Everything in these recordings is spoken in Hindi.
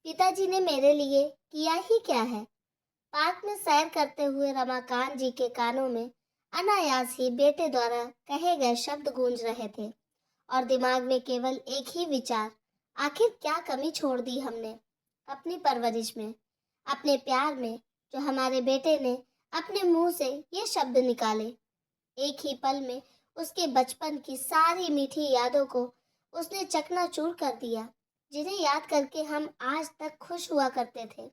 पिताजी ने मेरे लिए किया ही क्या है। पार्क में सैर करते हुए रमाकांत जी के कानों में अनायास ही बेटे द्वारा कहे गए शब्द गूंज रहे थे और दिमाग में केवल एक ही विचार, आखिर क्या कमी छोड़ दी हमने अपनी परवरिश में, अपने प्यार में, जो हमारे बेटे ने अपने मुंह से ये शब्द निकाले। एक ही पल में उसके बचपन की सारी मीठी यादों को उसने चकनाचूर कर दिया, जिन्हें याद करके हम आज तक खुश हुआ करते थे।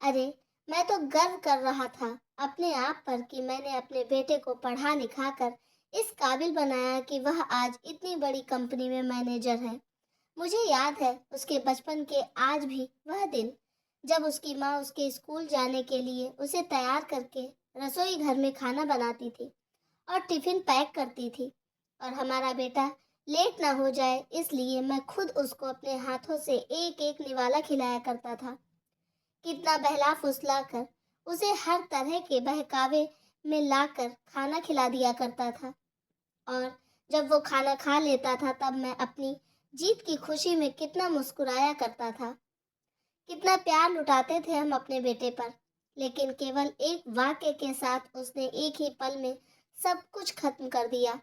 अरे, मैं तो गर्व कर रहा था अपने आप पर कि मैंने अपने बेटे को पढ़ा लिखा कर इस काबिल बनाया कि वह आज इतनी बड़ी कंपनी में मैनेजर है। मुझे याद है उसके बचपन के आज भी वह दिन, जब उसकी माँ उसके स्कूल जाने के लिए उसे तैयार करके रसोई घर में खाना बनाती थी और टिफिन पैक करती थी, और हमारा बेटा लेट ना हो जाए इसलिए मैं खुद उसको अपने हाथों से एक एक निवाला खिलाया करता था। कितना बहला फुसला कर उसे हर तरह के बहकावे में लाकर खाना खिला दिया करता था, और जब वो खाना खा लेता था तब मैं अपनी जीत की खुशी में कितना मुस्कुराया करता था। कितना प्यार लुटाते थे हम अपने बेटे पर, लेकिन केवल एक वाक्य के साथ उसने एक ही पल में सब कुछ खत्म कर दिया।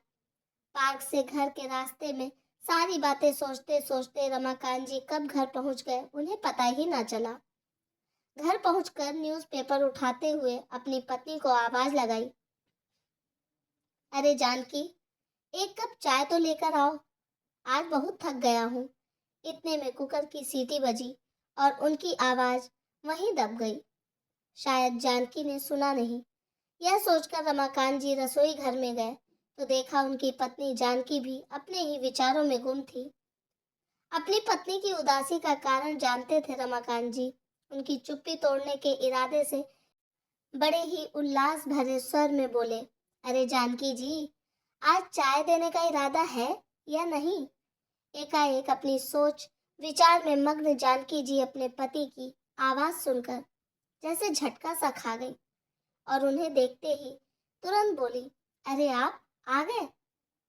पार्क से घर के रास्ते में सारी बातें सोचते सोचते रमाकांत जी कब घर पहुंच गए उन्हें पता ही ना चला। घर पहुंचकर न्यूज़पेपर उठाते हुए अपनी पत्नी को आवाज लगाई, अरे जानकी, एक कप चाय तो लेकर आओ, आज बहुत थक गया हूँ। इतने में कुकर की सीटी बजी और उनकी आवाज वहीं दब गई। शायद जानकी ने सुना नहीं। यह सोचकर रमाकांत जी रसोई घर में गए तो देखा उनकी पत्नी जानकी भी अपने ही विचारों में गुम थी। अपनी पत्नी की उदासी का कारण जानते थे रमाकांत जी। उनकी चुप्पी तोड़ने के इरादे से बड़े ही उल्लास भरे स्वर में बोले, अरे जानकी जी, आज चाय देने का इरादा है या नहीं? एकाएक अपनी सोच विचार में मग्न जानकी जी अपने पति की आवाज सुनकर जैसे झटका सा खा गई और उन्हें देखते ही तुरंत बोली, अरे आप आ गए?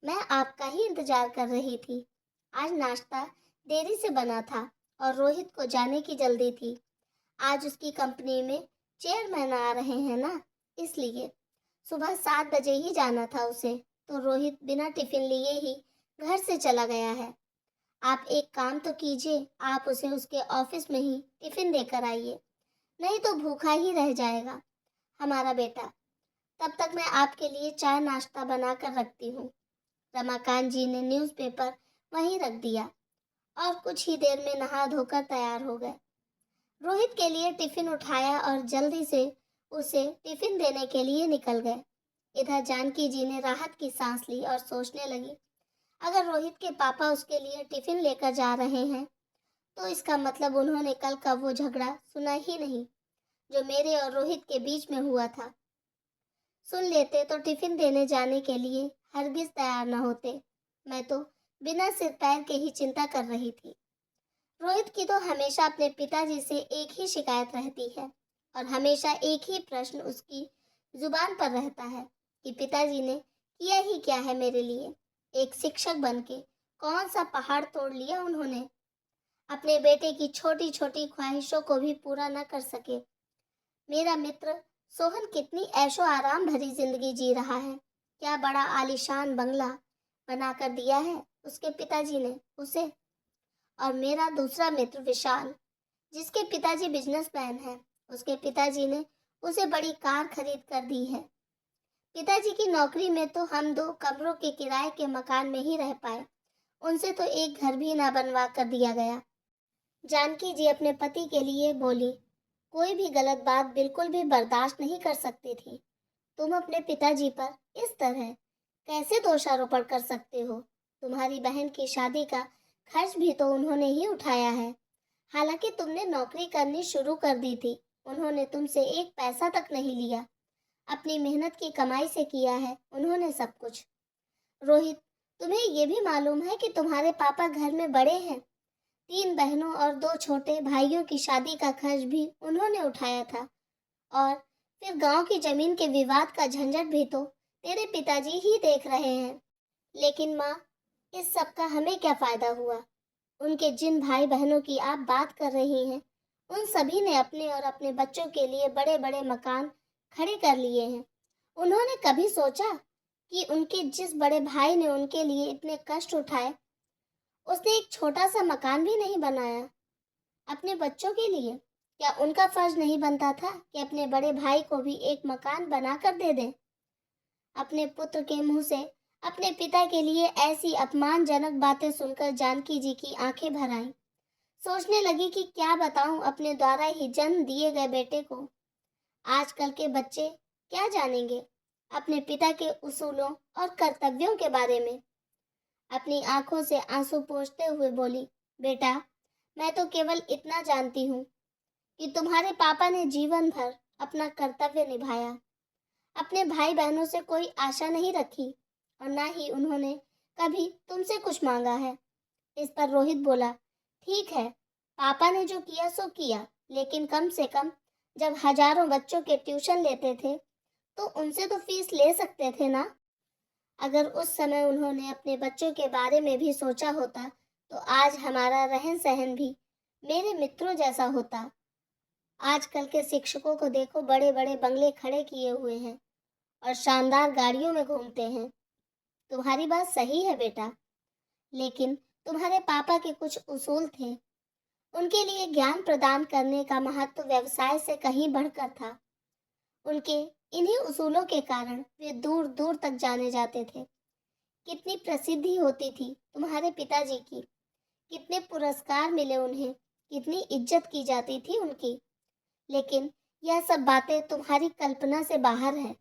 मैं आपका ही इंतजार कर रही थी। आज नाश्ता देरी से बना था और रोहित को जाने की जल्दी थी। आज उसकी कंपनी में चेयरमैन आ रहे हैं ना, इसलिए सुबह 7 बजे ही जाना था उसे, तो रोहित बिना टिफिन लिए ही घर से चला गया है। आप एक काम तो कीजिए, आप उसे उसके ऑफिस में ही टिफिन देकर आइए, नहीं तो भूखा ही रह जाएगा हमारा बेटा। तब तक मैं आपके लिए चाय नाश्ता बना कर रखती हूँ। रमाकांत जी ने न्यूज़पेपर वहीं रख दिया और कुछ ही देर में नहा धोकर तैयार हो गए। रोहित के लिए टिफिन उठाया और जल्दी से उसे टिफिन देने के लिए निकल गए। इधर जानकी जी ने राहत की सांस ली और सोचने लगी, अगर रोहित के पापा उसके लिए टिफिन लेकर जा रहे हैं तो इसका मतलब उन्होंने कल का वो झगड़ा सुना ही नहीं जो मेरे और रोहित के बीच में हुआ था। सुन लेते तो टिफिन देने जाने के लिए हरगिज तैयार न होते। मैं तो बिना सिर पैर के ही चिंता कर रही थी। रोहित की तो हमेशा अपने पिताजी से एक ही शिकायत रहती है और हमेशा एक ही प्रश्न उसकी जुबान पर रहता है कि पिताजी ने किया ही क्या है मेरे लिए। एक शिक्षक बनके कौन सा पहाड़ तोड़ लिया उन्होंने, अपने बेटे की छोटी छोटी ख्वाहिशों को भी पूरा न कर सके। मेरा मित्र सोहन कितनी ऐशो आराम भरी जिंदगी जी रहा है। क्या बड़ा आलीशान बंगला बना कर दिया है उसके पिताजी ने उसे। और मेरा दूसरा मित्र विशाल, जिसके पिताजी बिजनेसमैन हैं, उसके पिताजी ने उसे बड़ी कार खरीद कर दी है। पिताजी की नौकरी में तो हम 2 कमरों के किराए के मकान में ही रह पाए, उनसे तो एक घर भी ना बनवा कर दिया गया। जानकी जी अपने पति के लिए बोली, कोई भी गलत बात बिल्कुल भी बर्दाश्त नहीं कर सकती थी। तुम अपने पिताजी पर इस तरह कैसे दोषारोपण कर सकते हो? तुम्हारी बहन की शादी का खर्च भी तो उन्होंने ही उठाया है। हालांकि तुमने नौकरी करनी शुरू कर दी थी, उन्होंने तुमसे एक पैसा तक नहीं लिया। अपनी मेहनत की कमाई से किया है उन्होंने सब कुछ। रोहित, तुम्हें ये भी मालूम है कि तुम्हारे पापा घर में बड़े हैं। 3 बहनों और 2 छोटे भाइयों की शादी का खर्च भी उन्होंने उठाया था। और फिर गांव की जमीन के विवाद का झंझट भी तो तेरे पिताजी ही देख रहे हैं। लेकिन माँ, इस सब का हमें क्या फायदा हुआ? उनके जिन भाई बहनों की आप बात कर रही हैं, उन सभी ने अपने और अपने बच्चों के लिए बड़े बड़े मकान खड़े कर लिए हैं। उन्होंने कभी सोचा कि उनके जिस बड़े भाई ने उनके लिए इतने कष्ट उठाए, उसने एक छोटा सा मकान भी नहीं बनाया अपने बच्चों के लिए? क्या उनका फर्ज नहीं बनता था कि अपने बड़े भाई को भी एक मकान बनाकर दे दें? अपने पुत्र के मुंह से अपने पिता के लिए ऐसी अपमानजनक बातें सुनकर जानकी जी की आंखें भर आईं। सोचने लगी कि क्या बताऊं अपने द्वारा ही जन्म दिए गए बेटे को। आजकल के बच्चे क्या जानेंगे अपने पिता के उसूलों और कर्तव्यों के बारे में। अपनी आंखों से आंसू पोंछते हुए बोली, बेटा, मैं तो केवल इतना जानती हूँ कि तुम्हारे पापा ने जीवन भर अपना कर्तव्य निभाया, अपने भाई बहनों से कोई आशा नहीं रखी और ना ही उन्होंने कभी तुमसे कुछ मांगा है। इस पर रोहित बोला, ठीक है, पापा ने जो किया सो किया, लेकिन कम से कम जब हजारों बच्चों के ट्यूशन लेते थे तो उनसे तो फीस ले सकते थे ना। अगर उस समय उन्होंने अपने बच्चों के बारे में भी सोचा होता तो आज हमारा रहन सहन भी मेरे मित्रों जैसा होता। आजकल के शिक्षकों को देखो, बड़े बड़े बंगले खड़े किए हुए हैं और शानदार गाड़ियों में घूमते हैं। तुम्हारी बात सही है बेटा, लेकिन तुम्हारे पापा के कुछ उसूल थे। उनके लिए ज्ञान प्रदान करने का महत्व व्यवसाय से कहीं बढ़कर था। उनके इन्हीं उसूलों के कारण वे दूर दूर तक जाने जाते थे। कितनी प्रसिद्धि होती थी तुम्हारे पिताजी की, कितने पुरस्कार मिले उन्हें, कितनी इज्जत की जाती थी उनकी। लेकिन यह सब बातें तुम्हारी कल्पना से बाहर है।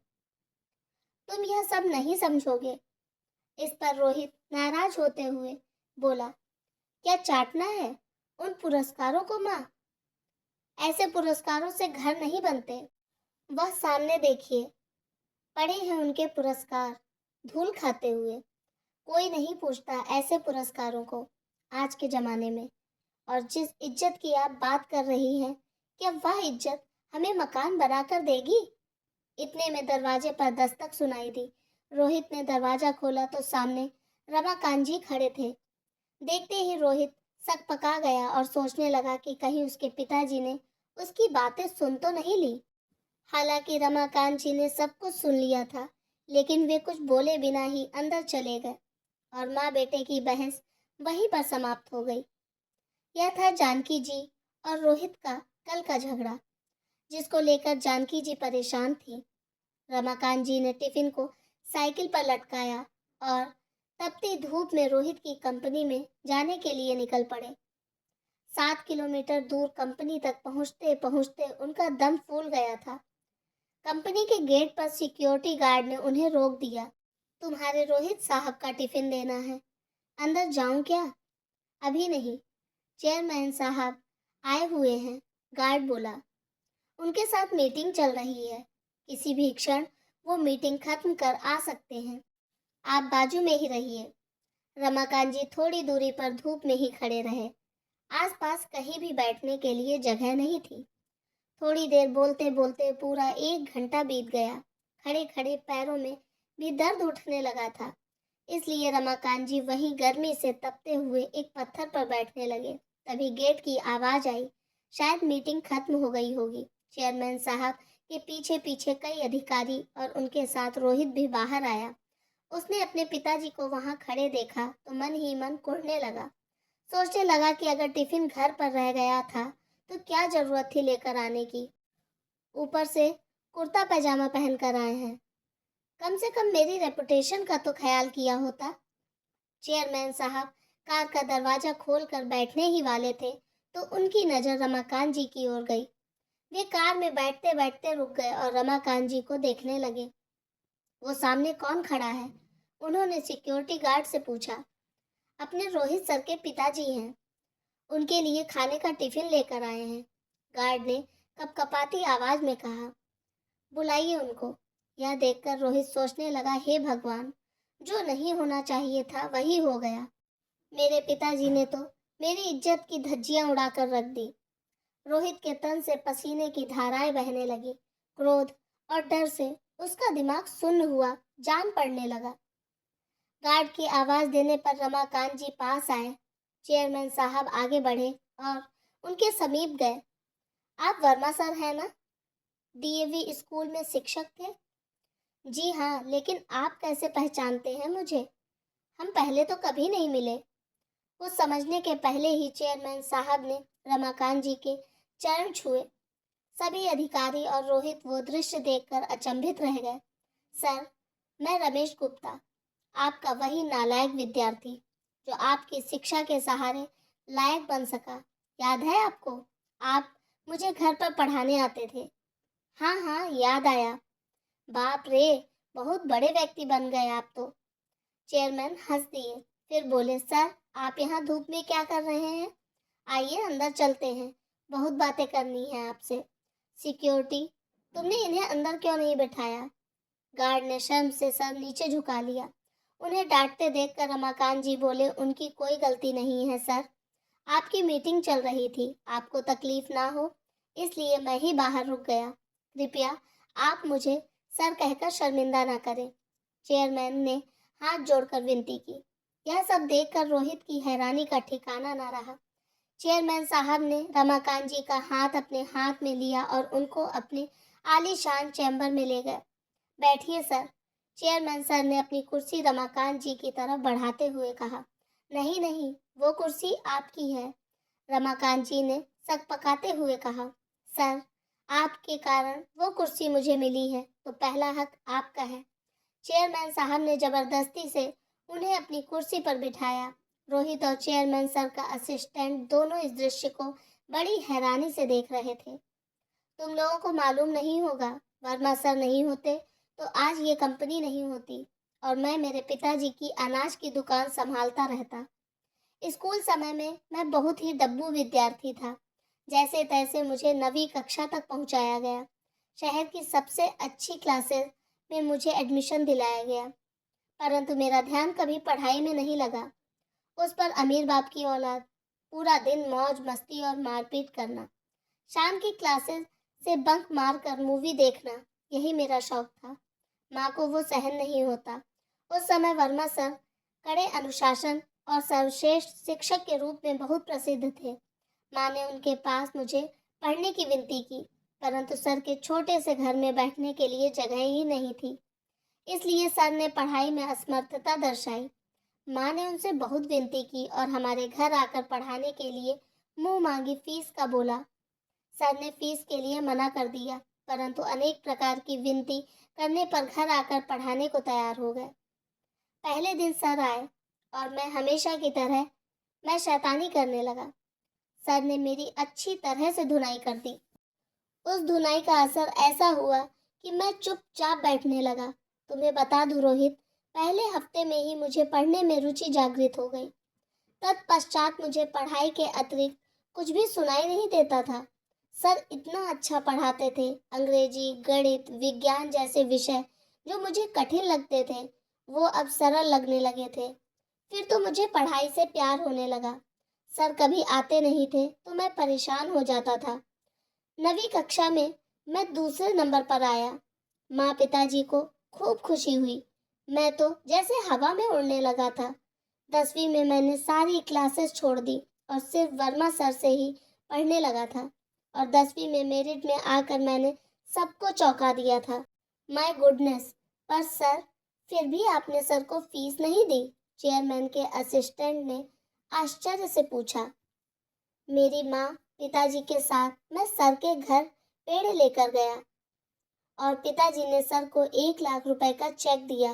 तुम यह सब नहीं समझोगे। इस पर रोहित नाराज होते हुए बोला, क्या चाटना है उन पुरस्कारों को माँ? ऐसे पुरस्कारों से घर नहीं बनते। वह सामने देखिए, पड़े हैं उनके पुरस्कार धूल खाते हुए। कोई नहीं पूछता ऐसे पुरस्कारों को आज के जमाने में। और जिस इज्जत की आप बात कर रही हैं, क्या वह इज्जत हमें मकान बनाकर देगी? इतने में दरवाजे पर दस्तक सुनाई दी। रोहित ने दरवाजा खोला तो सामने रमाकांत जी खड़े थे। देखते ही रोहित सकपका गया और सोचने लगा कि कहीं उसके पिताजी ने उसकी बातें सुन तो नहीं ली। हालांकि रमाकांत जी ने सब कुछ सुन लिया था, लेकिन वे कुछ बोले बिना ही अंदर चले गए और माँ बेटे की बहस वहीं पर समाप्त हो गई। यह था जानकी जी और रोहित का कल का झगड़ा, जिसको लेकर जानकी जी परेशान थी। रमाकांत जी ने टिफिन को साइकिल पर लटकाया और तपती धूप में रोहित की कंपनी में जाने के लिए निकल पड़े। 7 किलोमीटर दूर कंपनी तक पहुंचते पहुंचते उनका दम फूल गया था। कंपनी के गेट पर सिक्योरिटी गार्ड ने उन्हें रोक दिया। तुम्हारे रोहित साहब का टिफिन देना है, अंदर जाऊं क्या? अभी नहीं, चेयरमैन साहब आए हुए हैं, गार्ड बोला। उनके साथ मीटिंग चल रही है, किसी भी क्षण वो मीटिंग खत्म कर आ सकते हैं। आप बाजू में ही रहिए। रमाकांत जी थोड़ी दूरी पर धूप में ही खड़े रहे। आसपास कहीं भी बैठने के लिए जगह नहीं थी। थोड़ी देर बोलते बोलते पूरा 1 घंटा बीत गया। खड़े खड़े पैरों में भी दर्द उठने लगा था, इसलिए रमाकांत जी वहीं गर्मी से तपते हुए एक पत्थर पर बैठने लगे। तभी गेट की आवाज आई। शायद मीटिंग खत्म हो गई होगी। चेयरमैन साहब के पीछे पीछे कई अधिकारी और उनके साथ रोहित भी बाहर आया। उसने अपने पिताजी को वहां खड़े देखा तो मन ही मन कुढ़ने लगा। सोचने लगा कि अगर टिफिन घर पर रह गया था तो क्या जरूरत थी लेकर आने की। ऊपर से कुर्ता पैजामा पहन कर आए हैं, कम से कम मेरी रेपुटेशन का तो ख्याल किया होता। चेयरमैन साहब कार का दरवाजा खोलकर बैठने ही वाले थे तो उनकी नजर रमाकांत जी की ओर गई। वे कार में बैठते बैठते रुक गए और रमाकांत जी को देखने लगे। वो सामने कौन खड़ा है? उन्होंने सिक्योरिटी गार्ड से पूछा। अपने रोहित सर के पिताजी हैं, उनके लिए खाने का टिफिन लेकर आए हैं, गार्ड ने कपकपाती आवाज में कहा। बुलाइए उनको। यह देखकर रोहित सोचने लगा, हे भगवान, जो नहीं होना चाहिए था वही हो गया। मेरे पिताजी ने तो मेरी इज्जत की धज्जियां उड़ाकर रख दी। रोहित के तन से पसीने की धाराएं बहने लगी। क्रोध और डर से उसका दिमाग सुन्न हुआ जान पड़ने लगा। गार्ड की आवाज देने पर रमाकांत जी पास आए चेयरमैन साहब आगे बढ़े और उनके समीप गए। आप वर्मा सर हैं ना? डीएवी स्कूल में शिक्षक थे। जी हाँ, लेकिन आप कैसे पहचानते हैं मुझे? हम पहले तो कभी नहीं मिले। कुछ समझने के पहले ही चेयरमैन साहब ने रमाकांत जी के चरण छुए। सभी अधिकारी और रोहित वो दृश्य देखकर अचंभित रह गए। सर, मैं रमेश गुप्ता, आपका वही नालायक विद्यार्थी जो आपकी शिक्षा के सहारे लायक बन सका। याद है आपको? आप मुझे घर पर पढ़ाने आते थे। हाँ हाँ, याद आया। बाप रे, बहुत बड़े व्यक्ति बन गए आप तो। चेयरमैन हंस दिए, फिर बोले, सर आप यहाँ धूप में क्या कर रहे हैं? आइए अंदर चलते हैं, बहुत बातें करनी है आपसे। सिक्योरिटी, तुमने इन्हें अंदर क्यों नहीं बैठाया? गार्ड ने शर्म से सर नीचे झुका लिया। उन्हें डांटते देखकर रमाकांत जी बोले, उनकी कोई गलती नहीं है सर। आपकी मीटिंग चल रही थी, आपको तकलीफ ना हो इसलिए मैं ही बाहर रुक गया। कृपया आप मुझे सर कहकर शर्मिंदा ना करें। चेयरमैन ने हाथ जोड़कर विनती की। यह सब देखकर रोहित की हैरानी का ठिकाना ना रहा। चेयरमैन साहब ने रमाकांत जी का हाथ अपने हाथ में लिया और उनको अपने आलीशान चैम्बर में ले गए। बैठिए सर। चेयरमैन सर ने अपनी कुर्सी रमाकांत जी की तरफ बढ़ाते हुए कहा। नहीं नहीं, वो कुर्सी आपकी है, रमाकांत जी ने सकपकाते हुए कहा। सर, आपके कारण वो कुर्सी मुझे मिली है तो पहला हक आपका है। चेयरमैन साहब ने जबरदस्ती से उन्हें अपनी कुर्सी पर बिठाया। रोहित और चेयरमैन सर का असिस्टेंट दोनों इस दृश्य को बड़ी हैरानी से देख रहे थे। तुम लोगों को मालूम नहीं होगा, वर्मा सर नहीं होते तो आज ये कंपनी नहीं होती और मैं मेरे पिताजी की अनाज की दुकान संभालता रहता। स्कूल समय में मैं बहुत ही डब्बू विद्यार्थी था। जैसे तैसे मुझे 9वीं कक्षा तक पहुंचाया गया। शहर की सबसे अच्छी क्लासेस में मुझे एडमिशन दिलाया गया, परंतु मेरा ध्यान कभी पढ़ाई में नहीं लगा। उस पर अमीर बाप की औलाद, पूरा दिन मौज मस्ती और मारपीट करना, शाम की क्लासेस से बंक मारकर मूवी देखना, यही मेरा शौक था। माँ को वो सहन नहीं होता। उस समय वर्मा सर कड़े अनुशासन और सर्वश्रेष्ठ शिक्षक के रूप में बहुत प्रसिद्ध थे। माँ ने उनके पास मुझे पढ़ने की विनती की, परंतु सर के छोटे से घर में बैठने के लिए जगह ही नहीं थी। इसलिए सर ने पढ़ाई में असमर्थता दर्शाई। माँ ने उनसे बहुत विनती की और हमारे घर आकर पढ़ाने के लिए मुंह मांगी फीस का बोला। सर ने फीस के लिए मना कर दिया, परंतु अनेक प्रकार की विनती करने पर घर आकर पढ़ाने को तैयार हो गए। पहले दिन सर आए और मैं हमेशा की तरह मैं शैतानी करने लगा। सर ने मेरी अच्छी तरह से धुनाई कर दी। उस धुनाई का असर ऐसा हुआ कि मैं चुपचाप बैठने लगा। तुम्हें बता दूं रोहित, पहले हफ्ते में ही मुझे पढ़ने में रुचि जागृत हो गई। तत्पश्चात मुझे पढ़ाई के अतिरिक्त कुछ भी सुनाई नहीं देता था। सर इतना अच्छा पढ़ाते थे। अंग्रेजी, गणित, विज्ञान जैसे विषय जो मुझे कठिन लगते थे, वो अब सरल लगने लगे थे। फिर तो मुझे पढ़ाई से प्यार होने लगा। सर कभी आते नहीं थे तो मैं परेशान हो जाता था। 9वीं कक्षा में मैं दूसरे नंबर पर आया। माँ पिताजी को खूब खुशी हुई। मैं तो जैसे हवा में उड़ने लगा था। 10वीं में मैंने सारी क्लासेस छोड़ दी और सिर्फ वर्मा सर से ही पढ़ने लगा था और 10वीं में मेरिट में आकर मैंने सबको चौंका दिया था। My goodness! पर सर, फिर भी आपने सर को फीस नहीं दी? चेयरमैन के असिस्टेंट ने आश्चर्य से पूछा। मेरी माँ पिताजी के साथ मैं सर के घर पेड़ लेकर गया और पिताजी ने सर को 1 लाख रुपए का चेक दिया।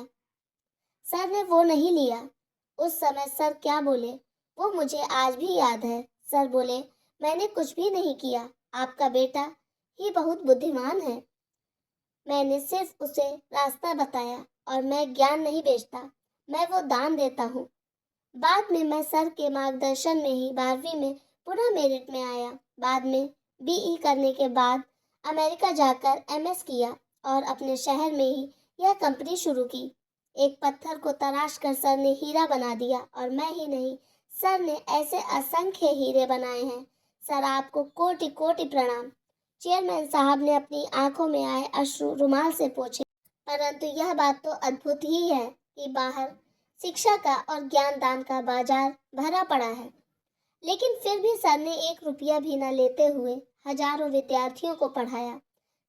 सर ने वो नहीं लिया। उस समय सर क्या बोले वो मुझे आज भी याद है। सर बोले, मैंने कुछ भी नहीं किया, आपका बेटा ही बहुत बुद्धिमान है। मैंने सिर्फ उसे रास्ता बताया और मैं ज्ञान नहीं बेचता, मैं वो दान देता हूँ। बाद में मैं सर के मार्गदर्शन में ही 12वीं में पुनः मेरिट में आया। बाद में बीई करने के बाद अमेरिका जाकर एमएस किया और अपने शहर में ही यह कंपनी शुरू की। एक पत्थर को तराश कर सर ने हीरा बना दिया और मैं ही नहीं, सर ने ऐसे असंख्य हीरे बनाए हैं। सर आपको कोटि कोटि प्रणाम। चेयरमैन साहब ने अपनी आंखों में आए अश्रु रुमाल से पोंछे। परंतु यह बात तो अद्भुत ही है कि बाहर शिक्षा का और ज्ञान दान का बाजार भरा पड़ा है, लेकिन फिर भी सर ने 1 रुपया भी न लेते हुए हजारों विद्यार्थियों को पढ़ाया।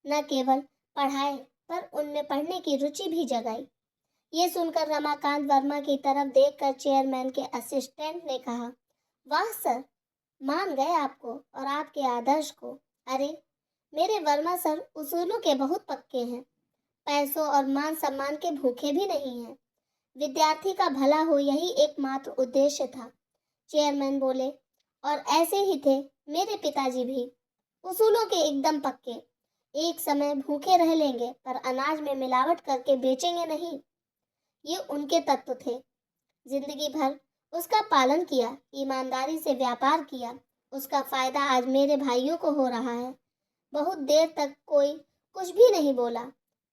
न केवल पढ़ाए पर उनमें पढ़ने की रुचि भी जगाई। ये सुनकर रमाकांत वर्मा की तरफ देखकर चेयरमैन के असिस्टेंट ने कहा, वाह सर, मान गए आपको और आपके आदर्श को। अरे, मेरे वर्मा सर उसूलों के बहुत पक्के हैं, पैसों और मान सम्मान के भूखे भी नहीं हैं। विद्यार्थी का भला हो, यही एकमात्र उद्देश्य था। चेयरमैन बोले, और ऐसे ही थे मेरे पिताजी भी, उसूलों के एकदम पक्के। एक समय भूखे रह लेंगे पर अनाज में मिलावट करके बेचेंगे नहीं। ये उनके तत्व थे। जिंदगी भर उसका पालन किया, ईमानदारी से व्यापार किया। उसका फायदा आज मेरे भाइयों को हो रहा है। बहुत देर तक कोई कुछ भी नहीं बोला।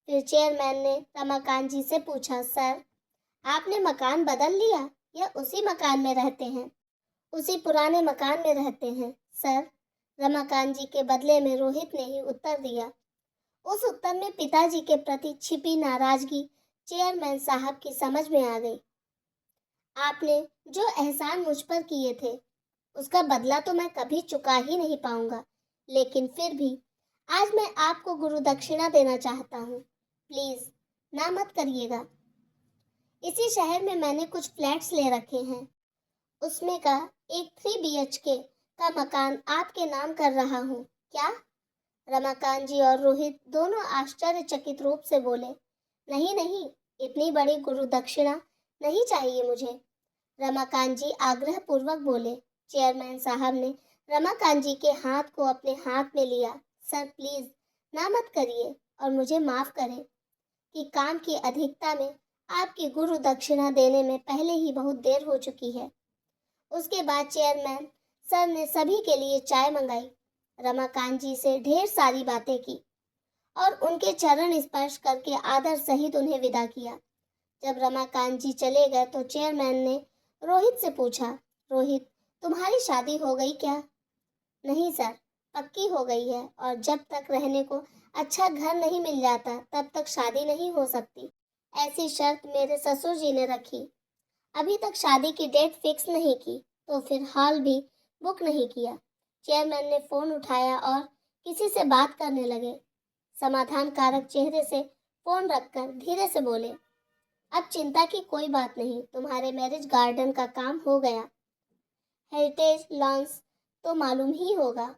फिर चेयरमैन ने रमाकांत जी से पूछा, सर, आपने मकान बदल लिया या उसी मकान में रहते हैं? उसी पुराने मकान में रहते हैं सर, रमाकांत जी के बदले में रोहित ने ही उत्तर दिया। उस उत्तर में पिताजी के प्रति छिपी नाराजगी चेयरमैन साहब की समझ में आ गई। आपने जो एहसान मुझ पर किए थे उसका बदला तो मैं कभी चुका ही नहीं पाऊंगा, लेकिन फिर भी आज मैं आपको गुरु दक्षिणा देना चाहता हूँ। प्लीज ना मत करिएगा। इसी शहर में मैंने कुछ फ्लैट्स ले रखे हैं, उसमें का एक 3 BHK का मकान आपके नाम कर रहा हूँ। क्या? रमाकांत जी और रोहित दोनों आश्चर्यचकित रूप से बोले, नहीं नहीं, इतनी बड़ी गुरु दक्षिणा नहीं चाहिए मुझे। रमाकांत जी आग्रह पूर्वक बोले। चेयरमैन साहब ने रमाकांत जी के हाथ को अपने हाथ में लिया। सर प्लीज ना मत करिए और मुझे माफ करें कि काम की अधिकता में आपकी गुरु दक्षिणा देने में पहले ही बहुत देर हो चुकी है। उसके बाद चेयरमैन सर ने सभी के लिए चाय मंगाई, रमाकांत जी से ढेर सारी बातें की और उनके चरण स्पर्श करके आदर सहित उन्हें विदा किया। जब रमाकांत जी चले गए तो चेयरमैन ने रोहित से पूछा, रोहित, तुम्हारी शादी हो गई क्या? नहीं सर, पक्की हो गई है और जब तक रहने को अच्छा घर नहीं मिल जाता तब तक शादी नहीं हो सकती। ऐसी शर्त मेरे ससुर जी ने रखी। अभी तक शादी की डेट फिक्स नहीं की तो फिर हॉल भी बुक नहीं किया। चेयरमैन ने फोन उठाया और किसी से बात करने लगे। समाधान कारक चेहरे से फोन रखकर धीरे से बोले, अब चिंता की कोई बात नहीं, तुम्हारे मैरिज गार्डन का काम हो गया। हेरिटेज लॉन्स तो मालूम ही होगा।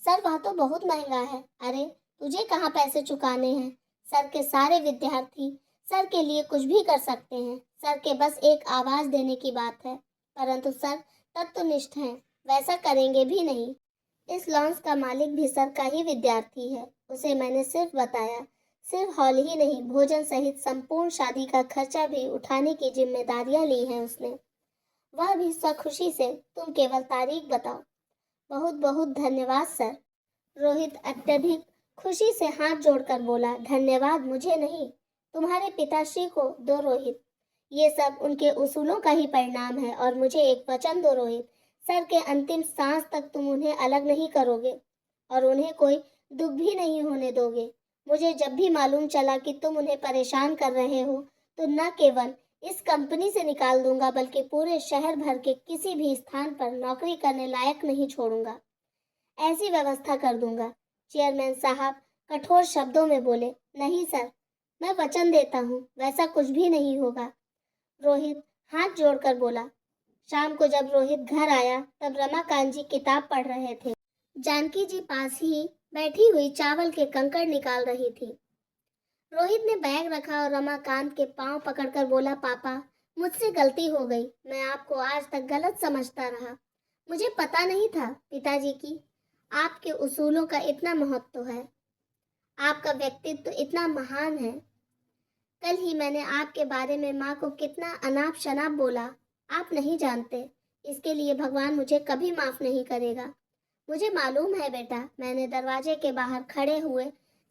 सर वह तो बहुत महंगा है। अरे तुझे कहाँ पैसे चुकाने हैं? सर के सारे विद्यार्थी सर के लिए कुछ भी कर सकते हैं। सर के बस एक आवाज देने की बात है, परंतु सर तत्वनिष्ठ हैं, वैसा करेंगे भी नहीं। इस लॉन्स का मालिक भी सर का ही विद्यार्थी है। उसे मैंने सिर्फ बताया, सिर्फ हॉल ही नहीं, भोजन सहित संपूर्ण शादी का खर्चा भी उठाने की जिम्मेदारियां ली हैं उसने, वह भी स्वखुशी से। तुम केवल तारीख बताओ। बहुत बहुत धन्यवाद सर। रोहित अत्यधिक खुशी से हाथ जोड़कर बोला, धन्यवाद मुझे नहीं, तुम्हारे पिताश्री को दो रोहित। ये सब उनके उसूलों का ही परिणाम है और मुझे एक वचन दो रोहित, सर के अंतिम सांस तक तुम उन्हें अलग नहीं करोगे और उन्हें कोई दुख भी नहीं होने दोगे। मुझे जब भी मालूम चला कि तुम उन्हें परेशान कर रहे हो तो न केवल इस कंपनी से निकाल दूंगा बल्कि पूरे शहर भर के किसी भी स्थान पर नौकरी करने लायक नहीं छोड़ूंगा। ऐसी व्यवस्था कर दूंगा। चेयरमैन साहब कठोर शब्दों में बोले, नहीं सर, मैं वचन देता हूँ वैसा कुछ भी नहीं होगा। रोहित हाथ जोड़कर बोला। शाम को जब रोहित घर आया तब रमाकांत जी किताब पढ़ रहे थे। जानकी जी पास ही बैठी हुई चावल के कंकड़ निकाल रही थी। रोहित ने बैग रखा और रमाकांत के पांव पकड़कर बोला, पापा, मुझसे गलती हो गई। मैं आपको आज तक गलत समझता रहा। मुझे पता नहीं था पिताजी की आपके उसूलों का इतना महत्व है। आपका व्यक्तित्व इतना महान है। कल ही मैंने आपके बारे में माँ को कितना अनाप शनाप बोला, आप नहीं जानते। इसके लिए भगवान मुझे कभी माफ नहीं करेगा। मुझे मालूम है बेटा, मैंने दरवाजे के बाहर खड़े हुए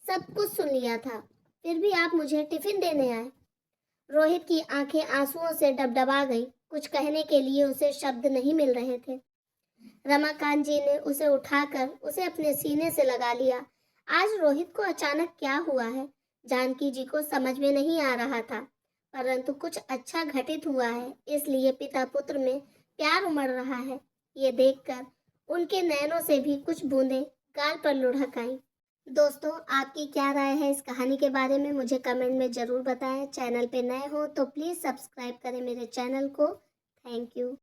सब कुछ सुन लिया था, फिर भी आप मुझे टिफिन देने आए। रोहित की आंखें आंसुओं से डबडबा गई। कुछ कहने के लिए उसे शब्द नहीं मिल रहे थे। रमाकांत जी ने उसे उठाकर उसे अपने सीने से लगा लिया। आज रोहित को अचानक क्या हुआ है, जानकी जी को समझ में नहीं आ रहा था, परंतु कुछ अच्छा घटित हुआ है, इसलिए पिता पुत्र में प्यार उमड़ रहा है। ये देखकर उनके नैनों से भी कुछ बूंदें गाल पर लुढ़क आईं। दोस्तों, आपकी क्या राय है इस कहानी के बारे में मुझे कमेंट में ज़रूर बताएं। चैनल पे नए हो तो प्लीज़ सब्सक्राइब करें मेरे चैनल को। Thank you.